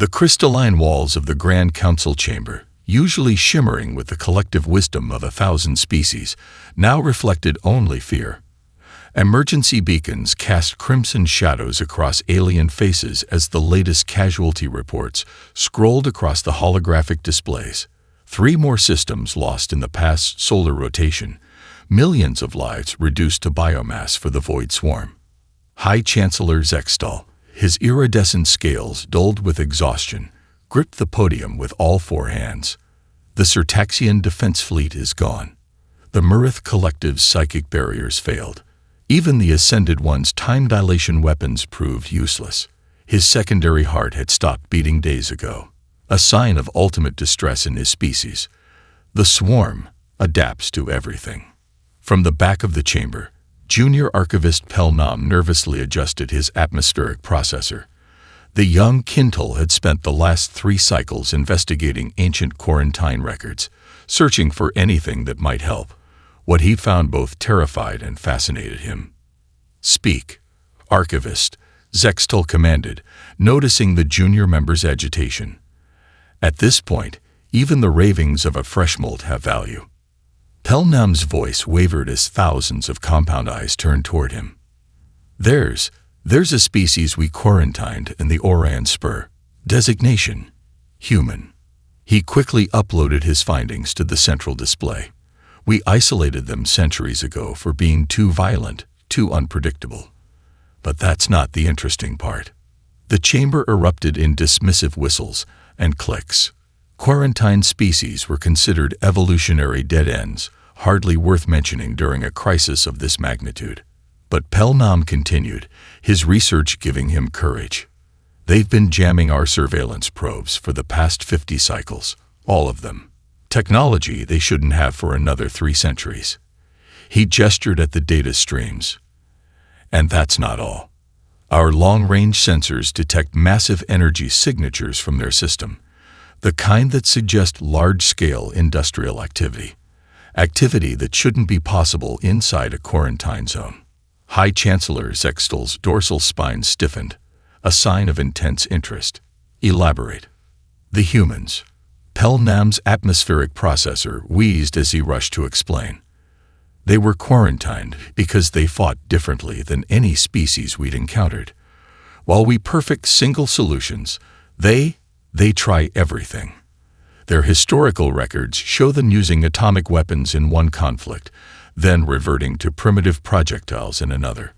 The crystalline walls of the Grand Council chamber, usually shimmering with the collective wisdom of 1,000 species, now reflected only fear. Emergency beacons cast crimson shadows across alien faces as the latest casualty reports scrolled across the holographic displays. 3 more systems lost in the past solar rotation, millions of lives reduced to biomass for the Void Swarm. High Chancellor Zextal, his iridescent scales dulled with exhaustion, gripped the podium with all 4 hands. The Cirtaxian defense fleet is gone. The Murith Collective's psychic barriers failed. Even the Ascended One's time dilation weapons proved useless. His secondary heart had stopped beating days ago, a sign of ultimate distress in his species. The swarm adapts to everything. From the back of the chamber, Junior Archivist Pelnam nervously adjusted his atmospheric processor. The young Kintel had spent the last 3 cycles investigating ancient quarantine records, searching for anything that might help. What he found both terrified and fascinated him. "Speak, Archivist," Zextal commanded, noticing the junior member's agitation. At this point, even the ravings of a freshmold have value. Pelnam's voice wavered as thousands of compound eyes turned toward him. There's a species we quarantined in the Orion Spur. Designation: human. He quickly uploaded his findings to the central display. We isolated them centuries ago for being too violent, too unpredictable. But that's not the interesting part. The chamber erupted in dismissive whistles and clicks. Quarantine species were considered evolutionary dead ends, hardly worth mentioning during a crisis of this magnitude. But Pelnam continued, his research giving him courage. They've been jamming our surveillance probes for the past 50 cycles, all of them. Technology they shouldn't have for another 3 centuries. He gestured at the data streams. And that's not all. Our long-range sensors detect massive energy signatures from their system, the kind that suggest large-scale industrial activity. Activity that shouldn't be possible inside a quarantine zone. High Chancellor Zextal's dorsal spine stiffened, a sign of intense interest. Elaborate. The humans. Pelnam's atmospheric processor wheezed as he rushed to explain. They were quarantined because they fought differently than any species we'd encountered. While we perfect single solutions, they try everything. Their historical records show them using atomic weapons in one conflict, then reverting to primitive projectiles in another.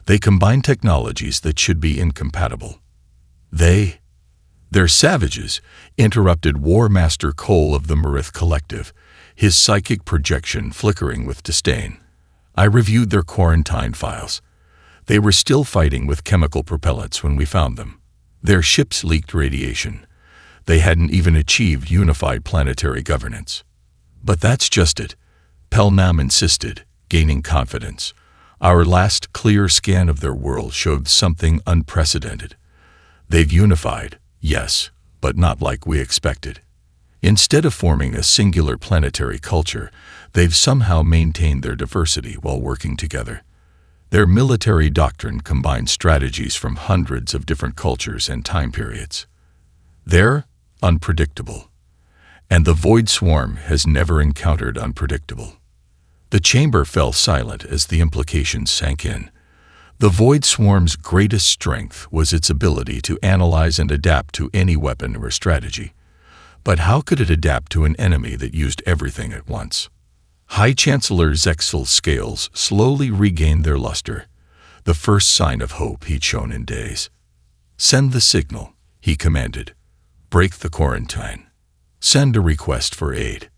They combine technologies that should be incompatible. They're savages, interrupted War Master Cole of the Murith Collective, his psychic projection flickering with disdain. I reviewed their quarantine files. They were still fighting with chemical propellants when we found them. Their ships leaked radiation. They hadn't even achieved unified planetary governance. But that's just it, Pelnam insisted, gaining confidence. Our last clear scan of their world showed something unprecedented. They've unified. Yes, but not like we expected. Instead of forming a singular planetary culture, they've somehow maintained their diversity while working together. Their military doctrine combines strategies from hundreds of different cultures and time periods. They're unpredictable. And the Void Swarm has never encountered unpredictable. The chamber fell silent as the implications sank in. The Void Swarm's greatest strength was its ability to analyze and adapt to any weapon or strategy. But how could it adapt to an enemy that used everything at once? High Chancellor Zextal's scales slowly regained their luster, the first sign of hope he'd shown in days. "Send the signal," he commanded. "Break the quarantine. Send a request for aid."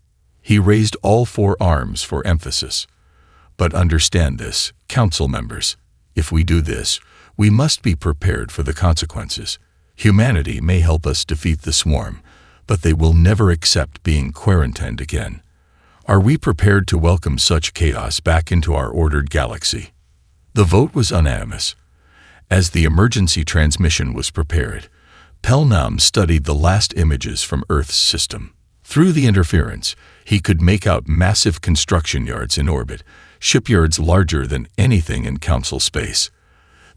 He raised all 4 arms for emphasis. "But understand this, council members. If we do this, we must be prepared for the consequences. Humanity may help us defeat the swarm, but they will never accept being quarantined again. Are we prepared to welcome such chaos back into our ordered galaxy?" The vote was unanimous. As the emergency transmission was prepared, Pelnam studied the last images from Earth's system. Through the interference, he could make out massive construction yards in orbit, shipyards larger than anything in Council space.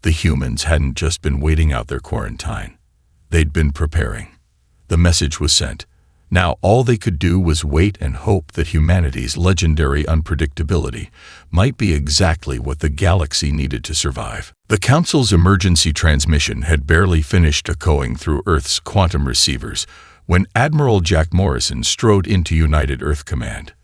The humans hadn't just been waiting out their quarantine. They'd been preparing. The message was sent. Now all they could do was wait and hope that humanity's legendary unpredictability might be exactly what the galaxy needed to survive. The Council's emergency transmission had barely finished echoing through Earth's quantum receivers when Admiral Jack Morrison strode into United Earth Command.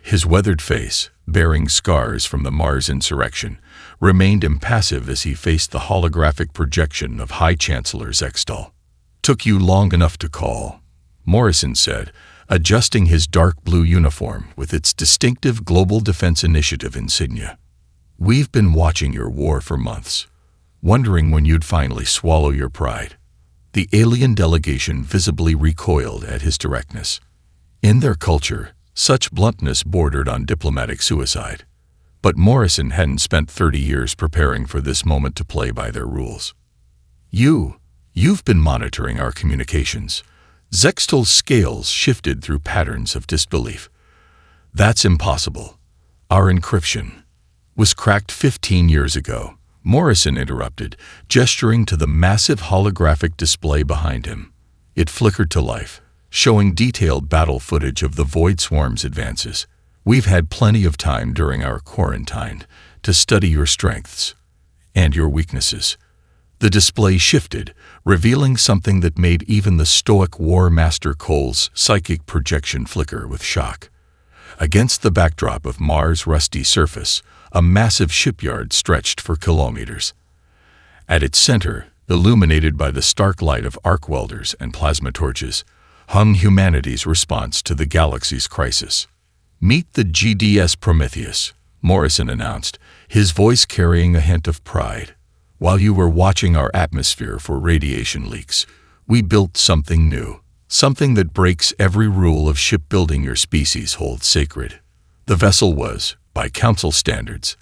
His weathered face, bearing scars from the Mars insurrection, remained impassive as he faced the holographic projection of High Chancellor Zextal. "Took you long enough to call," Morrison said, adjusting his dark blue uniform with its distinctive Global Defense Initiative insignia. "We've been watching your war for months, wondering when you'd finally swallow your pride." The alien delegation visibly recoiled at his directness. In their culture, such bluntness bordered on diplomatic suicide. But Morrison hadn't spent 30 years preparing for this moment to play by their rules. You've been monitoring our communications." Zextal's scales shifted through patterns of disbelief. "That's impossible. Our encryption was cracked 15 years ago," Morrison interrupted, gesturing to the massive holographic display behind him. It flickered to life, showing detailed battle footage of the Void Swarm's advances. "We've had plenty of time during our quarantine to study your strengths and your weaknesses." The display shifted, revealing something that made even the stoic War Master Cole's psychic projection flicker with shock. Against the backdrop of Mars' rusty surface, a massive shipyard stretched for kilometers. At its center, illuminated by the stark light of arc welders and plasma torches, hung humanity's response to the galaxy's crisis. "Meet the GDS Prometheus," Morrison announced, his voice carrying a hint of pride. "While you were watching our atmosphere for radiation leaks, we built something new, something that breaks every rule of shipbuilding your species holds sacred." The vessel was, by Council standards,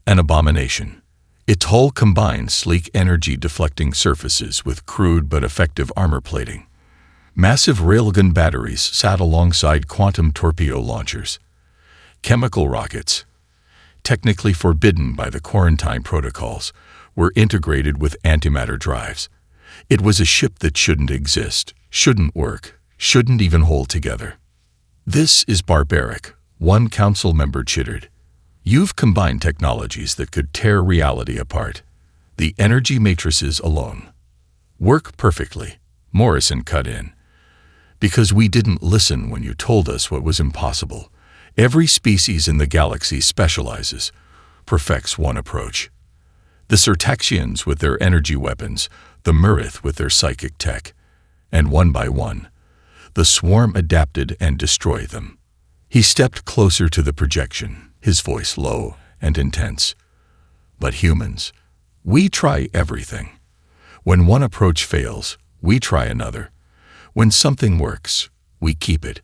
an abomination. Its hull combined sleek energy-deflecting surfaces with crude but effective armor plating. Massive railgun batteries sat alongside quantum torpedo launchers. Chemical rockets, technically forbidden by the quarantine protocols, were integrated with antimatter drives. It was a ship that shouldn't exist, shouldn't work, shouldn't even hold together. "This is barbaric," one council member chittered. "You've combined technologies that could tear reality apart. The energy matrices alone work perfectly," Morrison cut in. "Because we didn't listen when you told us what was impossible. Every species in the galaxy specializes, perfects one approach. The Cirtaxians with their energy weapons, the Murith with their psychic tech. And one by one, the swarm adapted and destroyed them." He stepped closer to the projection, his voice low and intense. "But humans, we try everything. When one approach fails, we try another. When something works, we keep it,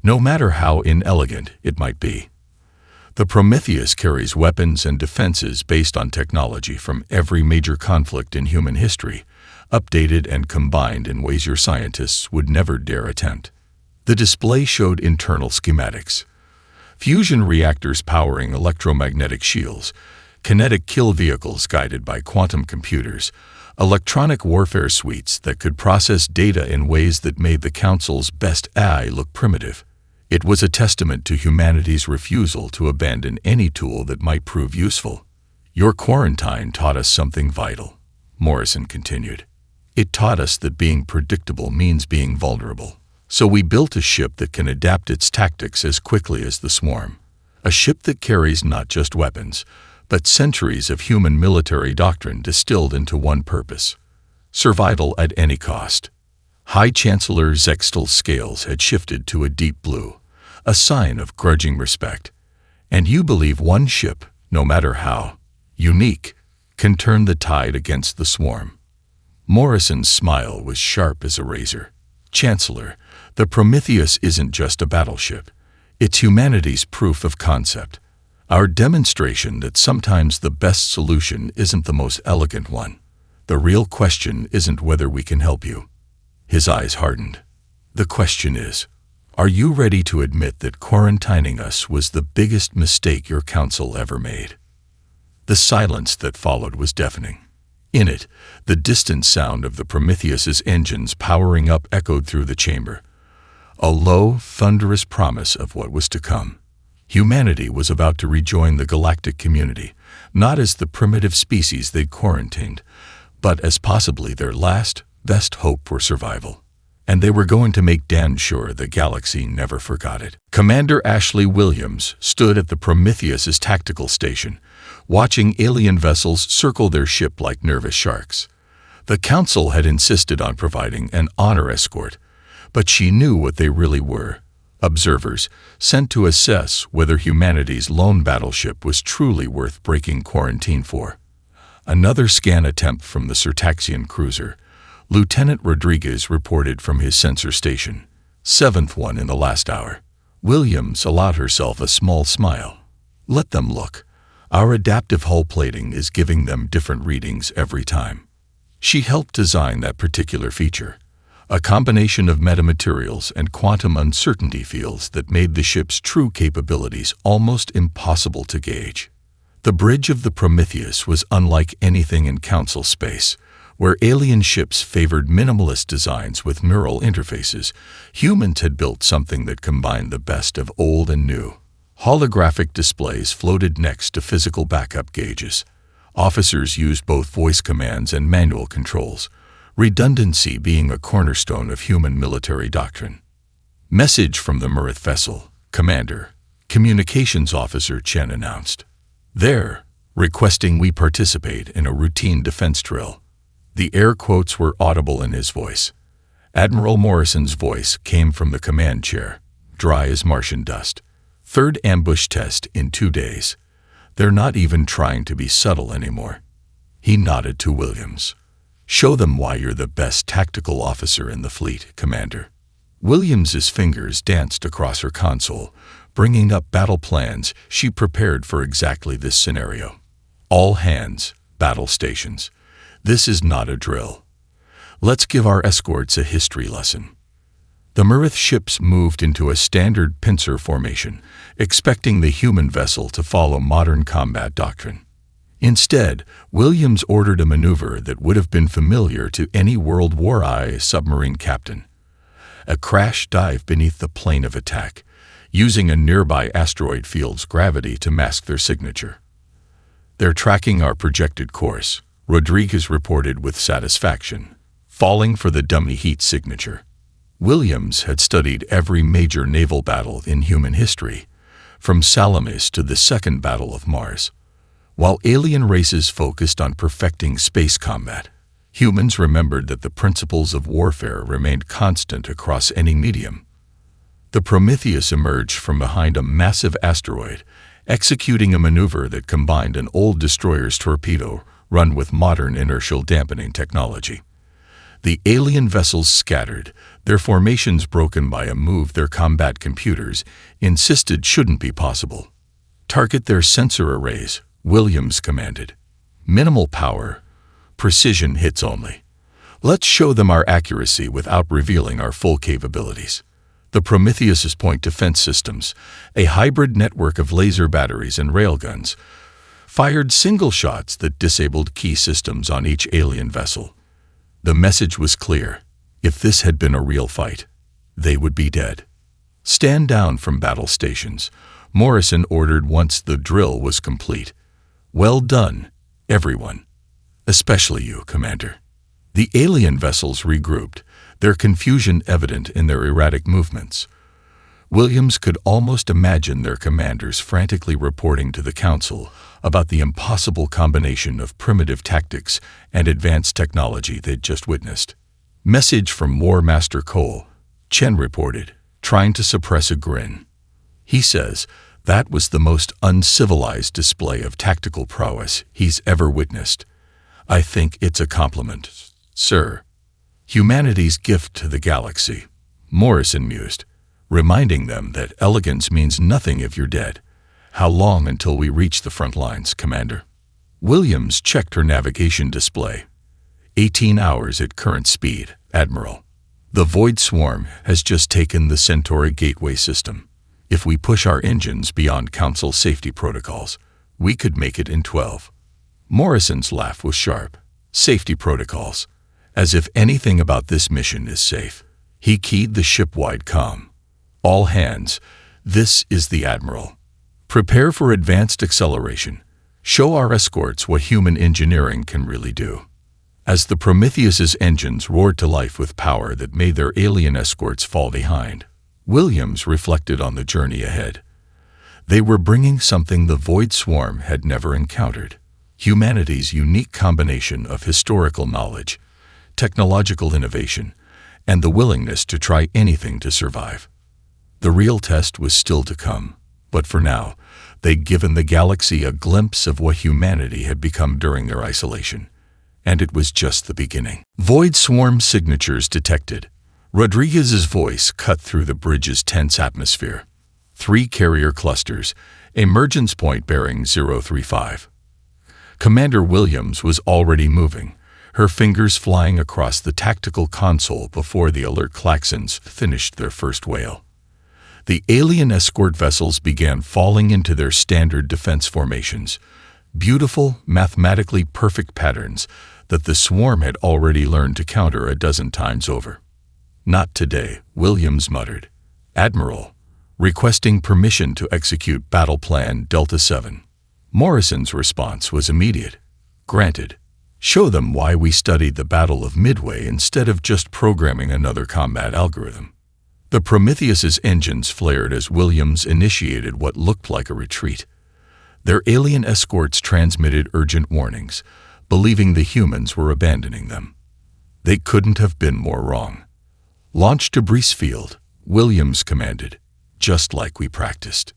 no matter how inelegant it might be." The Prometheus carries weapons and defenses based on technology from every major conflict in human history, updated and combined in ways your scientists would never dare attempt. The display showed internal schematics. Fusion reactors powering electromagnetic shields, kinetic kill vehicles guided by quantum computers, electronic warfare suites that could process data in ways that made the Council's best AI look primitive. It was a testament to humanity's refusal to abandon any tool that might prove useful. "Your quarantine taught us something vital," Morrison continued. "It taught us that being predictable means being vulnerable. So we built a ship that can adapt its tactics as quickly as the swarm. A ship that carries not just weapons, but centuries of human military doctrine distilled into one purpose: survival at any cost." High Chancellor Zextal's scales had shifted to a deep blue, a sign of grudging respect. "And you believe one ship, no matter how unique, can turn the tide against the swarm?" Morrison's smile was sharp as a razor. "Chancellor, the Prometheus isn't just a battleship. It's humanity's proof of concept. Our demonstration that sometimes the best solution isn't the most elegant one. The real question isn't whether we can help you." His eyes hardened. "The question is, are you ready to admit that quarantining us was the biggest mistake your council ever made?" The silence that followed was deafening. In it, the distant sound of the Prometheus's engines powering up echoed through the chamber, a low, thunderous promise of what was to come. Humanity was about to rejoin the galactic community, not as the primitive species they'd quarantined, but as possibly their last, best hope for survival. And they were going to make damn sure the galaxy never forgot it. Commander Ashley Williams stood at the Prometheus's tactical station, watching alien vessels circle their ship like nervous sharks. The Council had insisted on providing an honor escort, but she knew what they really were: observers sent to assess whether humanity's lone battleship was truly worth breaking quarantine for. Another scan attempt from the Cirtaxian cruiser. Lieutenant Rodriguez reported from his sensor station. Seventh one in the last hour. Williams allowed herself a small smile. Let them look. Our adaptive hull plating is giving them different readings every time. She helped design that particular feature, a combination of metamaterials and quantum uncertainty fields that made the ship's true capabilities almost impossible to gauge. The bridge of the Prometheus was unlike anything in Council space, where alien ships favored minimalist designs with neural interfaces. Humans had built something that combined the best of old and new. Holographic displays floated next to physical backup gauges. Officers used both voice commands and manual controls, redundancy being a cornerstone of human military doctrine. Message from the Mirith vessel. Commander, Communications Officer Chen announced. They're requesting we participate in a routine defense drill. The air quotes were audible in his voice. Admiral Morrison's voice came from the command chair, dry as Martian dust. Third ambush test in 2 days. They're not even trying to be subtle anymore. He nodded to Williams. Show them why you're the best tactical officer in the fleet, Commander. Williams's fingers danced across her console, bringing up battle plans she prepared for exactly this scenario. All hands, battle stations. This is not a drill. Let's give our escorts a history lesson. The Mirith ships moved into a standard pincer formation, expecting the human vessel to follow modern combat doctrine. Instead, Williams ordered a maneuver that would have been familiar to any World War I submarine captain. A crash dive beneath the plane of attack, using a nearby asteroid field's gravity to mask their signature. They're tracking our projected course, Rodriguez reported with satisfaction, falling for the dummy heat signature. Williams had studied every major naval battle in human history, from Salamis to the Second Battle of Mars. While alien races focused on perfecting space combat, humans remembered that the principles of warfare remained constant across any medium. The Prometheus emerged from behind a massive asteroid, executing a maneuver that combined an old destroyer's torpedo run with modern inertial dampening technology. The alien vessels scattered, their formations broken by a move their combat computers insisted shouldn't be possible. Target their sensor arrays, Williams commanded. Minimal power, precision hits only. Let's show them our accuracy without revealing our full capabilities. The Prometheus's point defense systems, a hybrid network of laser batteries and railguns, fired single shots that disabled key systems on each alien vessel. The message was clear. If this had been a real fight, they would be dead. Stand down from battle stations, Morrison ordered once the drill was complete. Well done, everyone. Especially you, Commander. The alien vessels regrouped, their confusion evident in their erratic movements. Williams could almost imagine their commanders frantically reporting to the Council about the impossible combination of primitive tactics and advanced technology they'd just witnessed. Message from War Master Cole, Chen reported, trying to suppress a grin. He says that was the most uncivilized display of tactical prowess he's ever witnessed. I think it's a compliment, sir. Humanity's gift to the galaxy, Morrison mused, reminding them that elegance means nothing if you're dead. How long until we reach the front lines, Commander? Williams checked her navigation display. 18 hours at current speed, Admiral. The Void Swarm has just taken the Centauri Gateway system. If we push our engines beyond Council safety protocols, we could make it in 12. Morrison's laugh was sharp. Safety protocols. As if anything about this mission is safe. He keyed the ship-wide comm. All hands, this is the Admiral. Prepare for advanced acceleration. Show our escorts what human engineering can really do. As the Prometheus's engines roared to life with power that made their alien escorts fall behind, Williams reflected on the journey ahead. They were bringing something the Void Swarm had never encountered. Humanity's unique combination of historical knowledge, technological innovation, and the willingness to try anything to survive. The real test was still to come, but for now, they'd given the galaxy a glimpse of what humanity had become during their isolation. And it was just the beginning. Void Swarm signatures detected. Rodriguez's voice cut through the bridge's tense atmosphere. 3 carrier clusters, emergence point bearing 035. Commander Williams was already moving, her fingers flying across the tactical console before the alert klaxons finished their first wail. The alien escort vessels began falling into their standard defense formations, beautiful, mathematically perfect patterns that the swarm had already learned to counter a dozen times over. Not today, Williams muttered. Admiral, requesting permission to execute Battle Plan Delta 7. Morrison's response was immediate. Granted. Show them why we studied the Battle of Midway instead of just programming another combat algorithm. The Prometheus's engines flared as Williams initiated what looked like a retreat. Their alien escorts transmitted urgent warnings, believing the humans were abandoning them. They couldn't have been more wrong. Launch to Brees Field, Williams commanded, just like we practiced.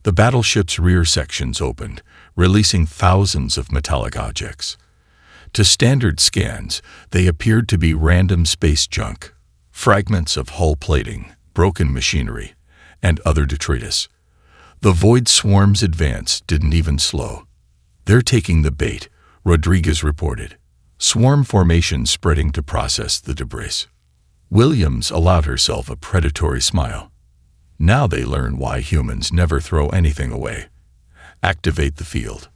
The battleship's rear sections opened, releasing thousands of metallic objects. To standard scans, they appeared to be random space junk, fragments of hull plating, broken machinery, and other detritus. The Void Swarm's advance didn't even slow. They're taking the bait, Rodriguez reported. Swarm formation spreading to process the debris. Williams allowed herself a predatory smile. Now they learn why humans never throw anything away. Activate the field.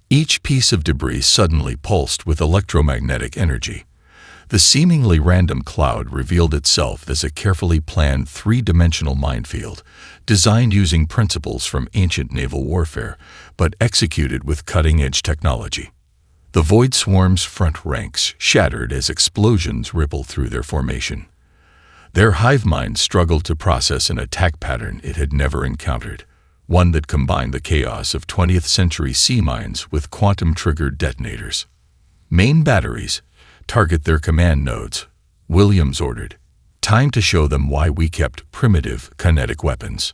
Each piece of debris suddenly pulsed with electromagnetic energy. The seemingly random cloud revealed itself as a carefully planned 3-dimensional minefield, designed using principles from ancient naval warfare, but executed with cutting-edge technology. The Void Swarm's front ranks shattered as explosions rippled through their formation. Their hive mind struggled to process an attack pattern it had never encountered, one that combined the chaos of 20th-century sea mines with quantum-triggered detonators. Main batteries, target their command nodes, Williams ordered. Time to show them why we kept primitive kinetic weapons.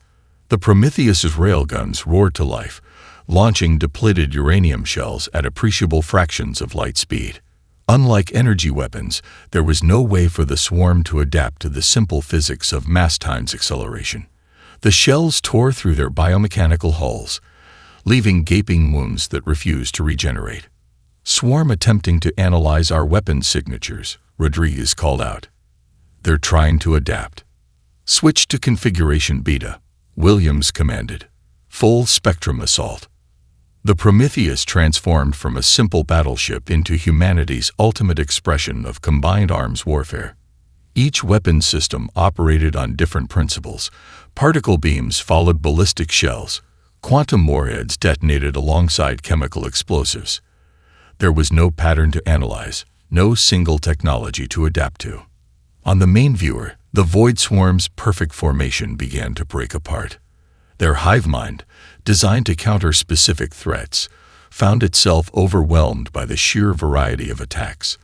The Prometheus's railguns roared to life, launching depleted uranium shells at appreciable fractions of light speed. Unlike energy weapons, there was no way for the swarm to adapt to the simple physics of mass times acceleration. The shells tore through their biomechanical hulls, leaving gaping wounds that refused to regenerate. Swarm attempting to analyze our weapon signatures, Rodriguez called out. They're trying to adapt. Switch to configuration beta, Williams commanded. Full spectrum assault. The Prometheus transformed from a simple battleship into humanity's ultimate expression of combined arms warfare. Each weapon system operated on different principles. Particle beams followed ballistic shells. Quantum warheads detonated alongside chemical explosives. There was no pattern to analyze, no single technology to adapt to. On the main viewer, the Void Swarm's perfect formation began to break apart. Their hive mind, designed to counter specific threats, found itself overwhelmed by the sheer variety of attacks.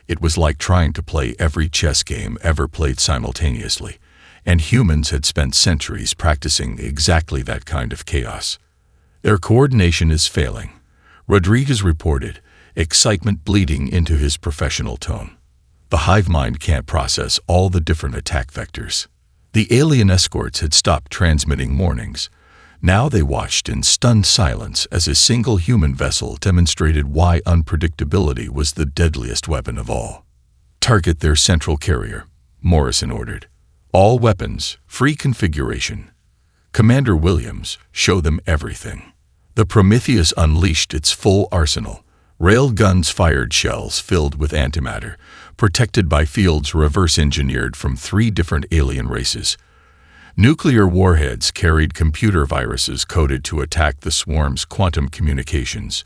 It was like trying to play every chess game ever played simultaneously, and humans had spent centuries practicing exactly that kind of chaos. Their coordination is failing, Rodriguez reported, excitement bleeding into his professional tone. The hive mind can't process all the different attack vectors. The alien escorts had stopped transmitting warnings. Now they watched in stunned silence as a single human vessel demonstrated why unpredictability was the deadliest weapon of all. Target their central carrier, Morrison ordered. All weapons, free configuration. Commander Williams, show them everything. The Prometheus unleashed its full arsenal, Rail guns fired shells filled with antimatter, protected by fields reverse-engineered from 3 different alien races. Nuclear warheads carried computer viruses coded to attack the swarm's quantum communications.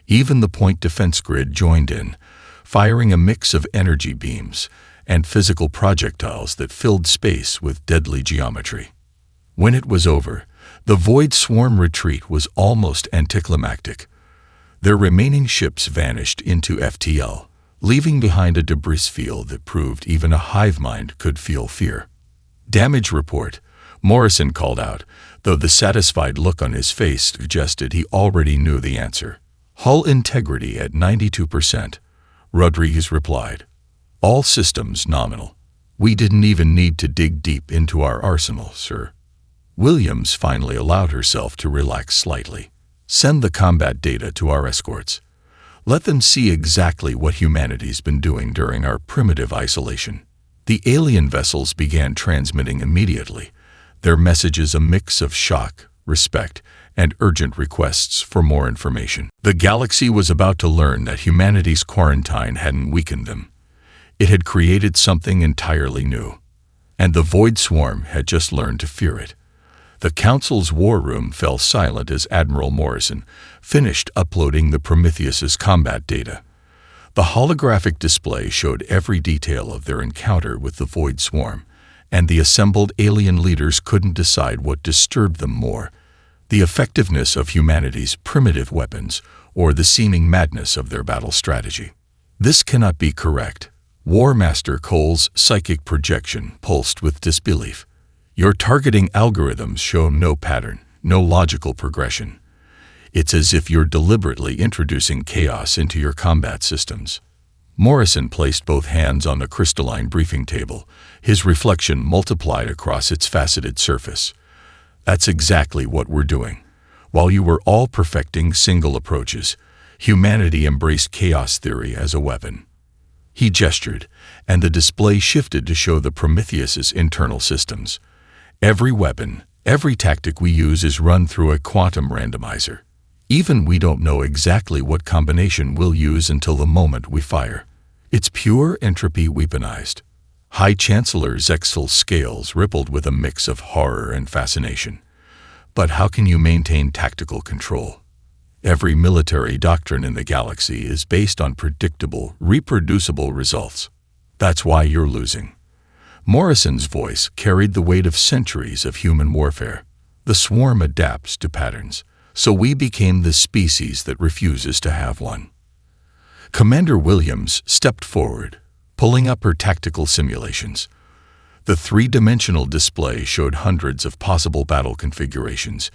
Even the point defense grid joined in, firing a mix of energy beams and physical projectiles that filled space with deadly geometry. When it was over, the Void Swarm retreat was almost anticlimactic. Their remaining ships vanished into FTL, leaving behind a debris field that proved even a hive mind could feel fear. "Damage report," Morrison called out, though the satisfied look on his face suggested he already knew the answer. "Hull integrity at 92%, Rodriguez replied. "All systems nominal. We didn't even need to dig deep into our arsenal, sir." Williams finally allowed herself to relax slightly. "Send the combat data to our escorts. Let them see exactly what humanity's been doing during our primitive isolation." The alien vessels began transmitting immediately, their messages a mix of shock, respect, and urgent requests for more information. The galaxy was about to learn that humanity's quarantine hadn't weakened them. It had created something entirely new, and the Void Swarm had just learned to fear it. The Council's war room fell silent as Admiral Morrison finished uploading the Prometheus's combat data. The holographic display showed every detail of their encounter with the Void Swarm, and the assembled alien leaders couldn't decide what disturbed them more: the effectiveness of humanity's primitive weapons or the seeming madness of their battle strategy. "This cannot be correct." War Master Cole's psychic projection pulsed with disbelief. "Your targeting algorithms show no pattern, no logical progression. It's as if you're deliberately introducing chaos into your combat systems." Morrison placed both hands on the crystalline briefing table, his reflection multiplied across its faceted surface. "That's exactly what we're doing. While you were all perfecting single approaches, humanity embraced chaos theory as a weapon." He gestured, and the display shifted to show the Prometheus's internal systems. "Every weapon, every tactic we use is run through a quantum randomizer. Even we don't know exactly what combination we'll use until the moment we fire. It's pure entropy weaponized." High Chancellor Zexel's scales rippled with a mix of horror and fascination. "But how can you maintain tactical control? Every military doctrine in the galaxy is based on predictable, reproducible results. That's why you're losing." Morrison's voice carried the weight of centuries of human warfare. "The swarm adapts to patterns, so we became the species that refuses to have one." Commander Williams stepped forward, pulling up her tactical simulations. The 3-dimensional display showed hundreds of possible battle configurations,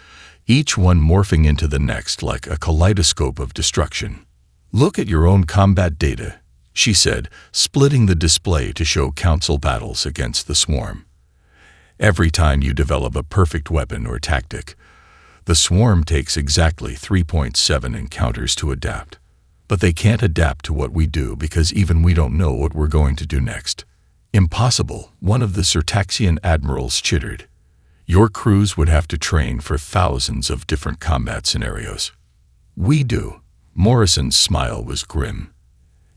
each one morphing into the next like a kaleidoscope of destruction. "Look at your own combat data," she said, splitting the display to show Council battles against the swarm. "Every time you develop a perfect weapon or tactic, the swarm takes exactly 3.7 encounters to adapt. But they can't adapt to what we do because even we don't know what we're going to do next." "Impossible," one of the Cirtaxian admirals chittered. "Your crews would have to train for thousands of different combat scenarios." "We do." Morrison's smile was grim.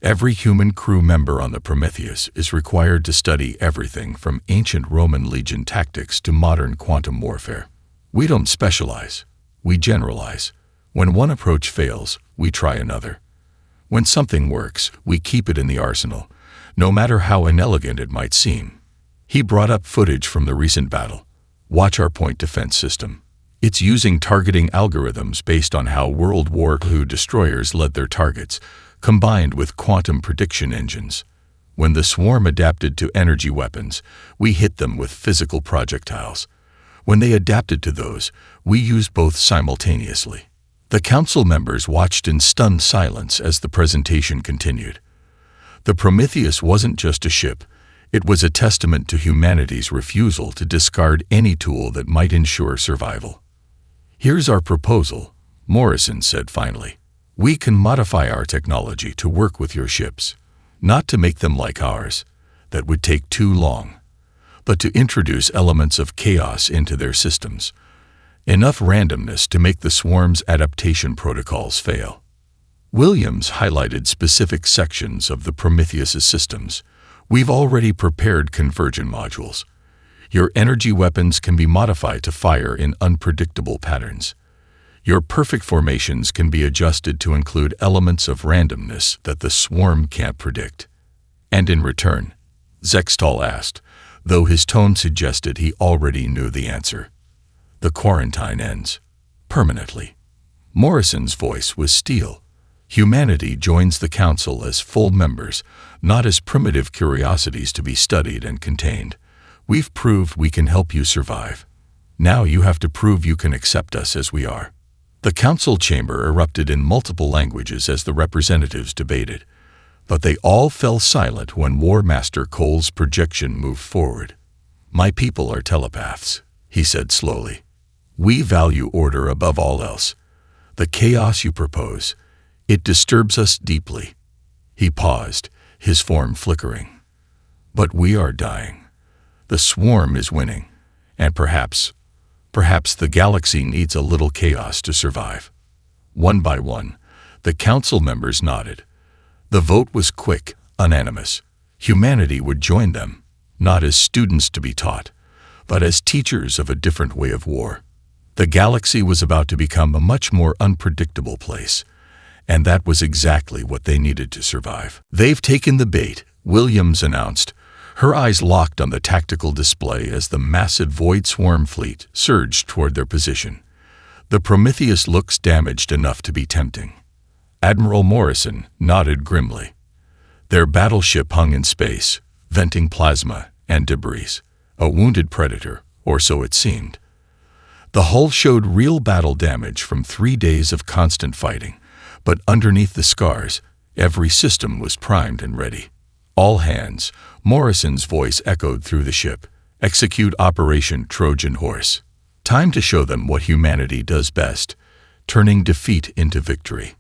"Every human crew member on the Prometheus is required to study everything from ancient Roman legion tactics to modern quantum warfare. We don't specialize, we generalize. When one approach fails, we try another. When something works, we keep it in the arsenal, no matter how inelegant it might seem." He brought up footage from the recent battle. "Watch our point defense system. It's using targeting algorithms based on how World War II destroyers led their targets, combined with quantum prediction engines. When the swarm adapted to energy weapons, we hit them with physical projectiles. When they adapted to those, we used both simultaneously." The Council members watched in stunned silence as the presentation continued. The Prometheus wasn't just a ship, it was a testament to humanity's refusal to discard any tool that might ensure survival. "Here's our proposal," Morrison said finally. "We can modify our technology to work with your ships, not to make them like ours, that would take too long, but to introduce elements of chaos into their systems. Enough randomness to make the swarm's adaptation protocols fail." Williams highlighted specific sections of the Prometheus systems. We've already prepared convergent modules. Your energy weapons can be modified to fire in unpredictable patterns. Your perfect formations can be adjusted to include elements of randomness that the swarm can't predict. And in return, Zextal asked, though his tone suggested he already knew the answer. The quarantine ends. Permanently. Morrison's voice was steel. Humanity joins the Council as full members, not as primitive curiosities to be studied and contained. We've proved we can help you survive. Now you have to prove you can accept us as we are. The council chamber erupted in multiple languages as the representatives debated, but they all fell silent when War Master Cole's projection moved forward. My people are telepaths, he said slowly. We value order above all else. The chaos you propose, it disturbs us deeply. He paused, his form flickering. But we are dying. The swarm is winning, and perhaps the galaxy needs a little chaos to survive. One by one, the council members nodded. The vote was quick, unanimous. Humanity would join them, not as students to be taught, but as teachers of a different way of war. The galaxy was about to become a much more unpredictable place, and that was exactly what they needed to survive. They've taken the bait, Williams announced, her eyes locked on the tactical display as the massive Void Swarm fleet surged toward their position. The Prometheus looks damaged enough to be tempting. Admiral Morrison nodded grimly. Their battleship hung in space, venting plasma and debris. A wounded predator, or so it seemed. The hull showed real battle damage from 3 days of constant fighting, but underneath the scars, every system was primed and ready. All hands, Morrison's voice echoed through the ship. Execute Operation Trojan Horse. Time to show them what humanity does best, turning defeat into victory.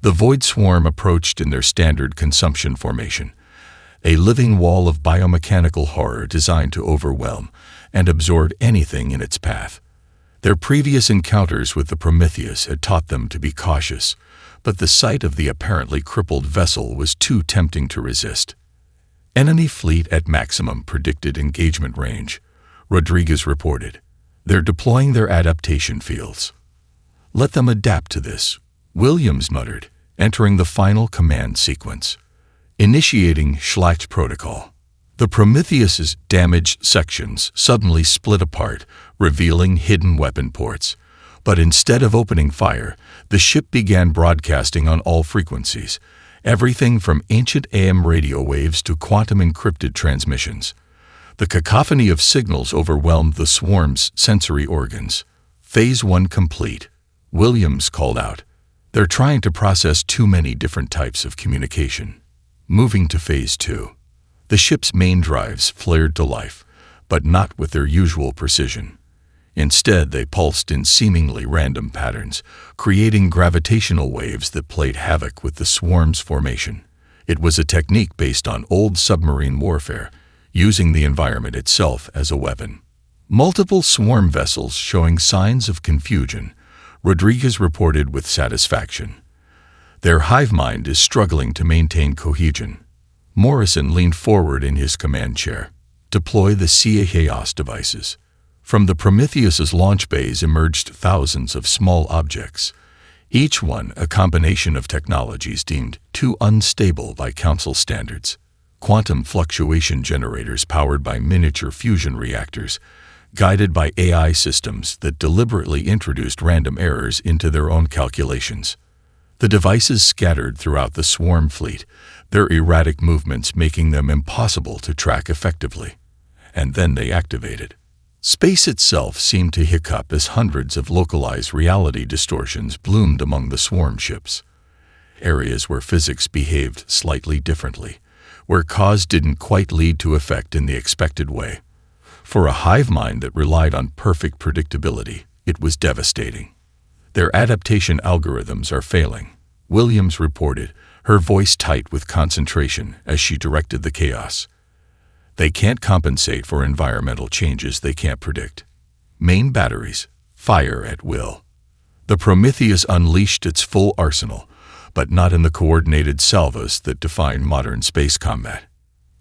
The Void Swarm approached in their standard consumption formation, a living wall of biomechanical horror designed to overwhelm and absorb anything in its path. Their previous encounters with the Prometheus had taught them to be cautious, but the sight of the apparently crippled vessel was too tempting to resist. Enemy fleet at maximum predicted engagement range, Rodriguez reported. They're deploying their adaptation fields. Let them adapt to this, Williams muttered, entering the final command sequence. Initiating Schlacht protocol. The Prometheus's damaged sections suddenly split apart, revealing hidden weapon ports. But instead of opening fire, the ship began broadcasting on all frequencies, everything from ancient AM radio waves to quantum-encrypted transmissions. The cacophony of signals overwhelmed the swarm's sensory organs. Phase 1 complete, Williams called out. They're trying to process too many different types of communication. Moving to Phase 2. The ship's main drives flared to life, but not with their usual precision. Instead, they pulsed in seemingly random patterns, creating gravitational waves that played havoc with the swarm's formation. It was a technique based on old submarine warfare, using the environment itself as a weapon. Multiple swarm vessels showing signs of confusion, Rodriguez reported with satisfaction. Their hive mind is struggling to maintain cohesion. Morrison leaned forward in his command chair. Deploy the CAHOS devices. From the Prometheus's launch bays emerged thousands of small objects, each one a combination of technologies deemed too unstable by Council standards. Quantum fluctuation generators powered by miniature fusion reactors, guided by AI systems that deliberately introduced random errors into their own calculations. The devices scattered throughout the swarm fleet, their erratic movements making them impossible to track effectively. And then they activated. Space itself seemed to hiccup as hundreds of localized reality distortions bloomed among the swarm ships. Areas where physics behaved slightly differently, where cause didn't quite lead to effect in the expected way. For a hive mind that relied on perfect predictability, it was devastating. Their adaptation algorithms are failing, Williams reported, her voice tight with concentration as she directed the chaos. They can't compensate for environmental changes they can't predict. Main batteries, fire at will. The Prometheus unleashed its full arsenal, but not in the coordinated salvos that define modern space combat.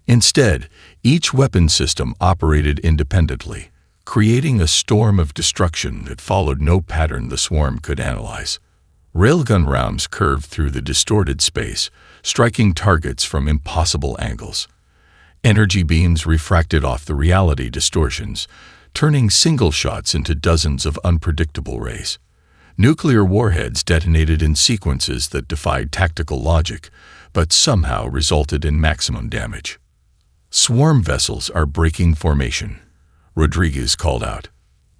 Instead, each weapon system operated independently, creating a storm of destruction that followed no pattern the swarm could analyze. Railgun rounds curved through the distorted space, striking targets from impossible angles. Energy beams refracted off the reality distortions, turning single shots into dozens of unpredictable rays. Nuclear warheads detonated in sequences that defied tactical logic, but somehow resulted in maximum damage. "Swarm vessels are breaking formation," Rodriguez called out.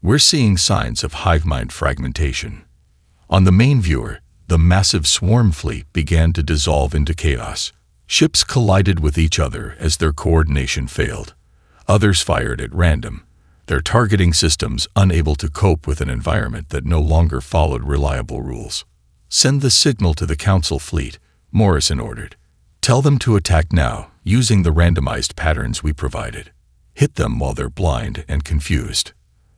"We're seeing signs of hive mind fragmentation." On the main viewer, the massive swarm fleet began to dissolve into chaos. Ships collided with each other as their coordination failed. Others fired at random, their targeting systems unable to cope with an environment that no longer followed reliable rules. "Send the signal to the Council fleet," Morrison ordered. "Tell them to attack now, using the randomized patterns we provided. Hit them while they're blind and confused."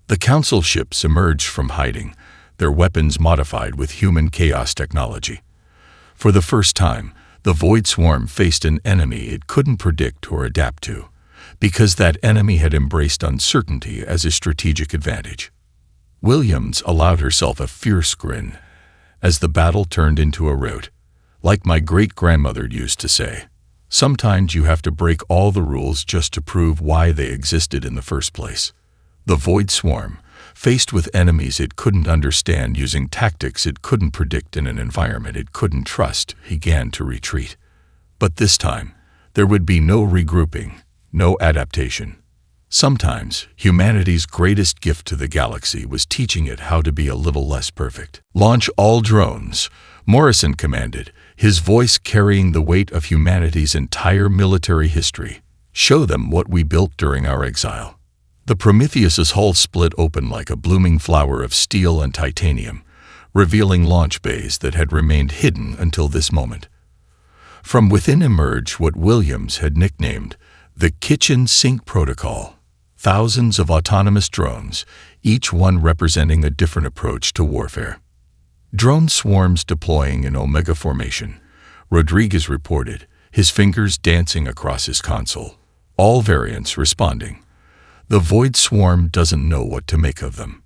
The Council ships emerged from hiding, their weapons modified with human chaos technology. For the first time, the Void Swarm faced an enemy it couldn't predict or adapt to, because that enemy had embraced uncertainty as a strategic advantage. Williams allowed herself a fierce grin as the battle turned into a rout. Like my great-grandmother used to say, sometimes you have to break all the rules just to prove why they existed in the first place. The Void Swarm, faced with enemies it couldn't understand using tactics it couldn't predict in an environment it couldn't trust, began to retreat. But this time, there would be no regrouping, no adaptation. Sometimes, humanity's greatest gift to the galaxy was teaching it how to be a little less perfect. "Launch all drones," Morrison commanded, his voice carrying the weight of humanity's entire military history. "Show them what we built during our exile." The Prometheus's hull split open like a blooming flower of steel and titanium, revealing launch bays that had remained hidden until this moment. From within emerged what Williams had nicknamed the Kitchen Sink Protocol. Thousands of autonomous drones, each one representing a different approach to warfare. "Drone swarms deploying in Omega formation," Rodriguez reported, his fingers dancing across his console. All variants responding. The Void Swarm doesn't know what to make of them.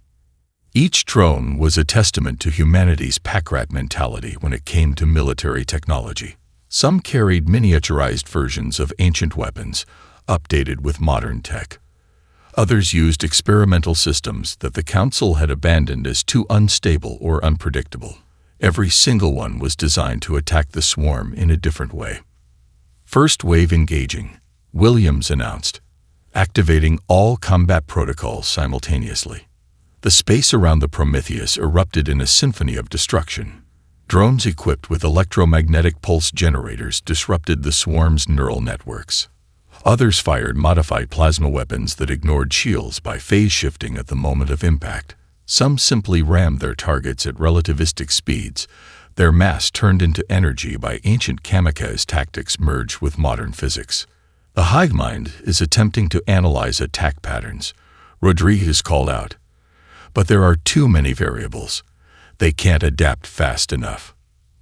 Each drone was a testament to humanity's pack-rat mentality when it came to military technology. Some carried miniaturized versions of ancient weapons, updated with modern tech. Others used experimental systems that the Council had abandoned as too unstable or unpredictable. Every single one was designed to attack the swarm in a different way. "First wave engaging," Williams announced, activating all combat protocols simultaneously. The space around the Prometheus erupted in a symphony of destruction. Drones equipped with electromagnetic pulse generators disrupted the swarm's neural networks. Others fired modified plasma weapons that ignored shields by phase shifting at the moment of impact. Some simply rammed their targets at relativistic speeds, their mass turned into energy by ancient kamikaze tactics merged with modern physics. "The hive mind is attempting to analyze attack patterns," Rodriguez called out. "But there are too many variables. They can't adapt fast enough."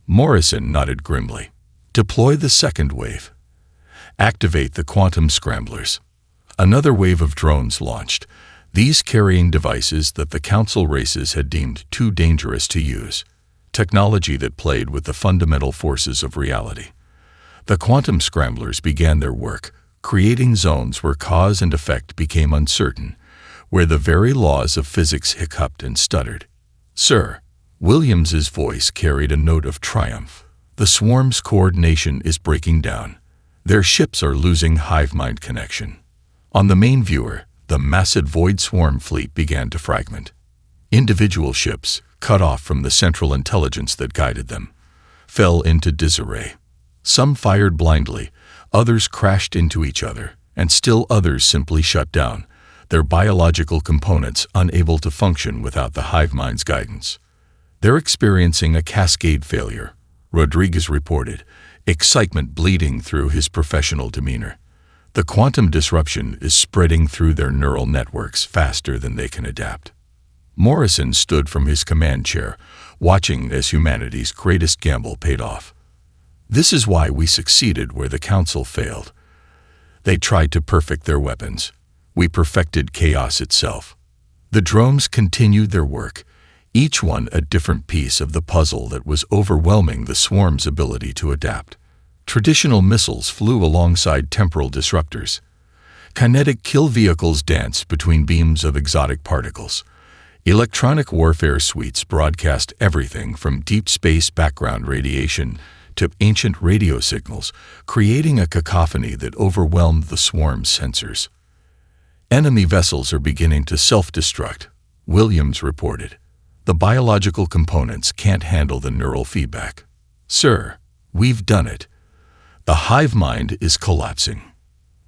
Morrison nodded grimly. "Deploy the second wave. Activate the quantum scramblers." Another wave of drones launched, these carrying devices that the Council races had deemed too dangerous to use, technology that played with the fundamental forces of reality. The quantum scramblers began their work, creating zones where cause and effect became uncertain, where the very laws of physics hiccuped and stuttered. "Sir," Williams's voice carried a note of triumph, "the swarm's coordination is breaking down. Their ships are losing hive-mind connection." On the main viewer, the massive Void Swarm fleet began to fragment. Individual ships, cut off from the central intelligence that guided them, fell into disarray. Some fired blindly, others crashed into each other, and still others simply shut down, their biological components unable to function without the hive mind's guidance. "They're experiencing a cascade failure," Rodriguez reported, excitement bleeding through his professional demeanor. "The quantum disruption is spreading through their neural networks faster than they can adapt." Morrison stood from his command chair, watching as humanity's greatest gamble paid off. This is why we succeeded where the Council failed. They tried to perfect their weapons. We perfected chaos itself. The drones continued their work, each one a different piece of the puzzle that was overwhelming the swarm's ability to adapt. Traditional missiles flew alongside temporal disruptors. Kinetic kill vehicles danced between beams of exotic particles. Electronic warfare suites broadcast everything from deep space background radiation to ancient radio signals, creating a cacophony that overwhelmed the swarm's sensors. Enemy vessels are beginning to self-destruct, Williams reported. The biological components can't handle the neural feedback. Sir, we've done it. The hive mind is collapsing.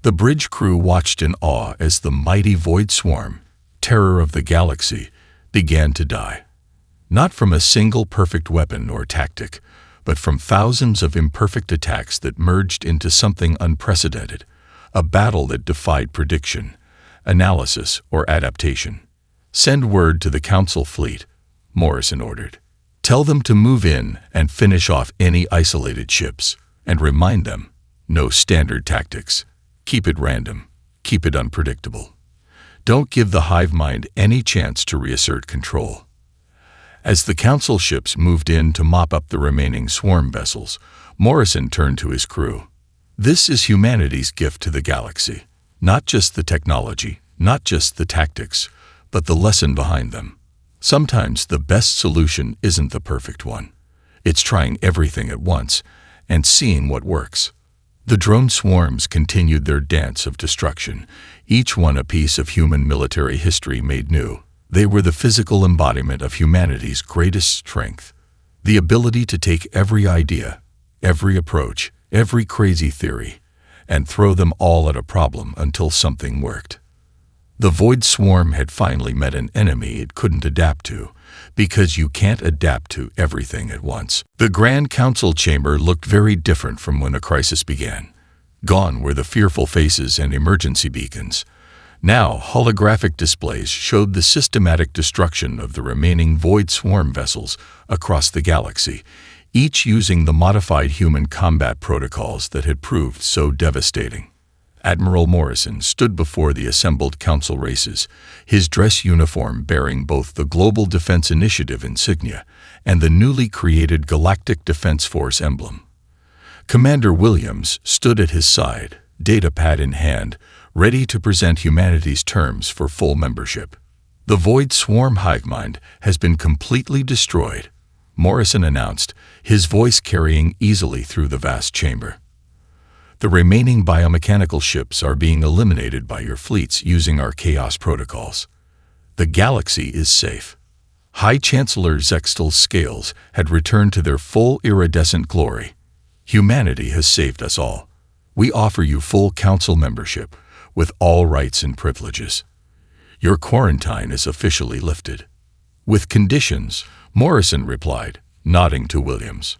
The bridge crew watched in awe as the mighty Void Swarm, terror of the galaxy, began to die. Not from a single perfect weapon or tactic, but from thousands of imperfect attacks that merged into something unprecedented, a battle that defied prediction, analysis, or adaptation. Send word to the Council fleet, Morrison ordered. Tell them to move in and finish off any isolated ships, and remind them, no standard tactics. Keep it random, keep it unpredictable. Don't give the hive mind any chance to reassert control. As the Council ships moved in to mop up the remaining swarm vessels, Morrison turned to his crew. This is humanity's gift to the galaxy. Not just the technology, not just the tactics, but the lesson behind them. Sometimes the best solution isn't the perfect one. It's trying everything at once and seeing what works. The drone swarms continued their dance of destruction, each one a piece of human military history made new. They were the physical embodiment of humanity's greatest strength, the ability to take every idea, every approach, every crazy theory, and throw them all at a problem until something worked. The Void Swarm had finally met an enemy it couldn't adapt to, because you can't adapt to everything at once. The Grand Council chamber looked very different from when a crisis began. Gone were the fearful faces and emergency beacons. Now, holographic displays showed the systematic destruction of the remaining Void Swarm vessels across the galaxy, each using the modified human combat protocols that had proved so devastating. Admiral Morrison stood before the assembled Council races, his dress uniform bearing both the Global Defense Initiative insignia and the newly created Galactic Defense Force emblem. Commander Williams stood at his side, datapad in hand, ready to present humanity's terms for full membership. The Void Swarm hivemind has been completely destroyed, Morrison announced, his voice carrying easily through the vast chamber. The remaining biomechanical ships are being eliminated by your fleets using our chaos protocols. The galaxy is safe. High Chancellor Zextal's scales had returned to their full iridescent glory. Humanity has saved us all. We offer you full Council membership, with all rights and privileges. Your quarantine is officially lifted. With conditions, Morrison replied, nodding to Williams.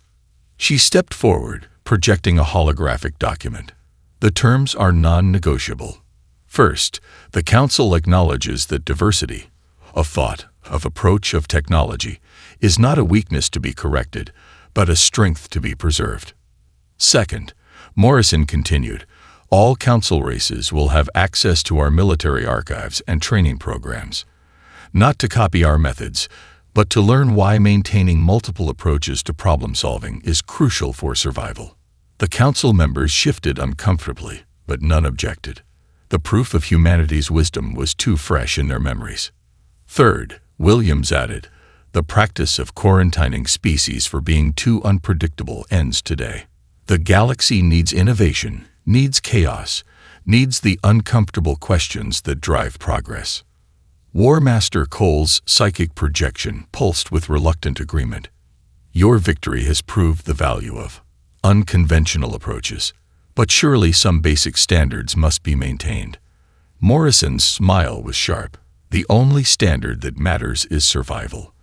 She stepped forward, projecting a holographic document. The terms are non-negotiable. First, the Council acknowledges that diversity, of thought, of approach, of technology, is not a weakness to be corrected, but a strength to be preserved. Second, Morrison continued, all Council races will have access to our military archives and training programs, not to copy our methods, but to learn why maintaining multiple approaches to problem-solving is crucial for survival. The Council members shifted uncomfortably, but none objected. The proof of humanity's wisdom was too fresh in their memories. Third, Williams added, the practice of quarantining species for being too unpredictable ends today. The galaxy needs innovation, needs chaos, needs the uncomfortable questions that drive progress. War Master Cole's psychic projection pulsed with reluctant agreement. Your victory has proved the value of unconventional approaches, but surely some basic standards must be maintained. Morrison's smile was sharp. The only standard that matters is survival.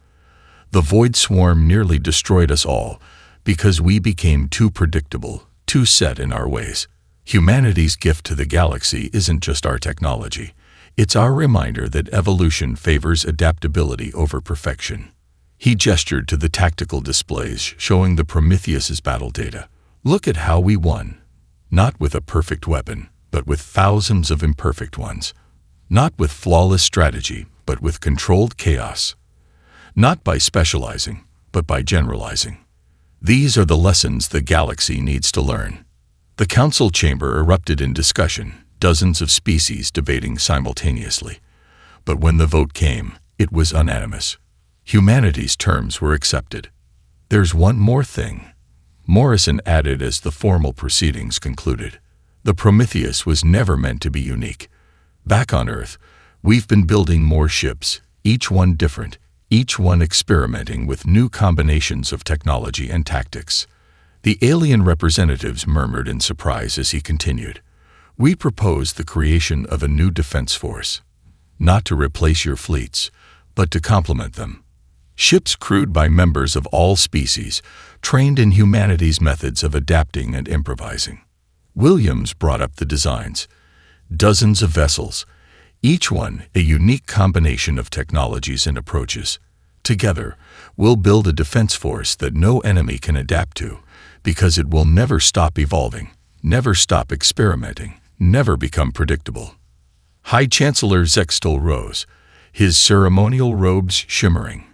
The Void Swarm nearly destroyed us all because we became too predictable, too set in our ways. Humanity's gift to the galaxy isn't just our technology. It's our reminder that evolution favors adaptability over perfection. He gestured to the tactical displays showing the Prometheus's battle data. Look at how we won. Not with a perfect weapon, but with thousands of imperfect ones. Not with flawless strategy, but with controlled chaos. Not by specializing, but by generalizing. These are the lessons the galaxy needs to learn. The council chamber erupted in discussion, dozens of species debating simultaneously. But when the vote came, it was unanimous. Humanity's terms were accepted. There's one more thing, Morrison added as the formal proceedings concluded. The Prometheus was never meant to be unique. Back on Earth, we've been building more ships, each one different, each one experimenting with new combinations of technology and tactics. The alien representatives murmured in surprise as he continued. We propose the creation of a new defense force. Not to replace your fleets, but to complement them. Ships crewed by members of all species, trained in humanity's methods of adapting and improvising. Williams brought up the designs. Dozens of vessels, each one a unique combination of technologies and approaches. Together, we'll build a defense force that no enemy can adapt to, because it will never stop evolving, never stop experimenting, never become predictable. High Chancellor Zextal rose, his ceremonial robes shimmering.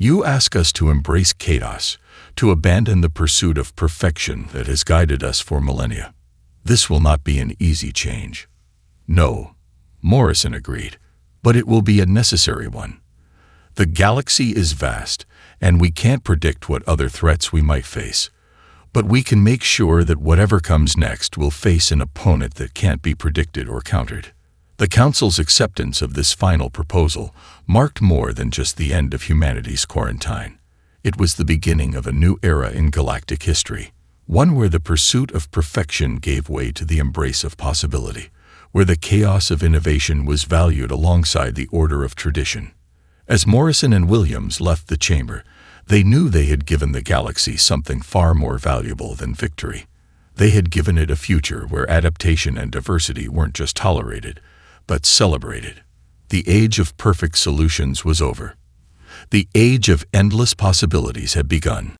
You ask us to embrace chaos, to abandon the pursuit of perfection that has guided us for millennia. This will not be an easy change. No, Morrison agreed, but it will be a necessary one. The galaxy is vast, and we can't predict what other threats we might face. But we can make sure that whatever comes next will face an opponent that can't be predicted or countered. The Council's acceptance of this final proposal marked more than just the end of humanity's quarantine. It was the beginning of a new era in galactic history, one where the pursuit of perfection gave way to the embrace of possibility, where the chaos of innovation was valued alongside the order of tradition. As Morrison and Williams left the chamber, they knew they had given the galaxy something far more valuable than victory. They had given it a future where adaptation and diversity weren't just tolerated, but celebrated. The age of perfect solutions was over. The age of endless possibilities had begun.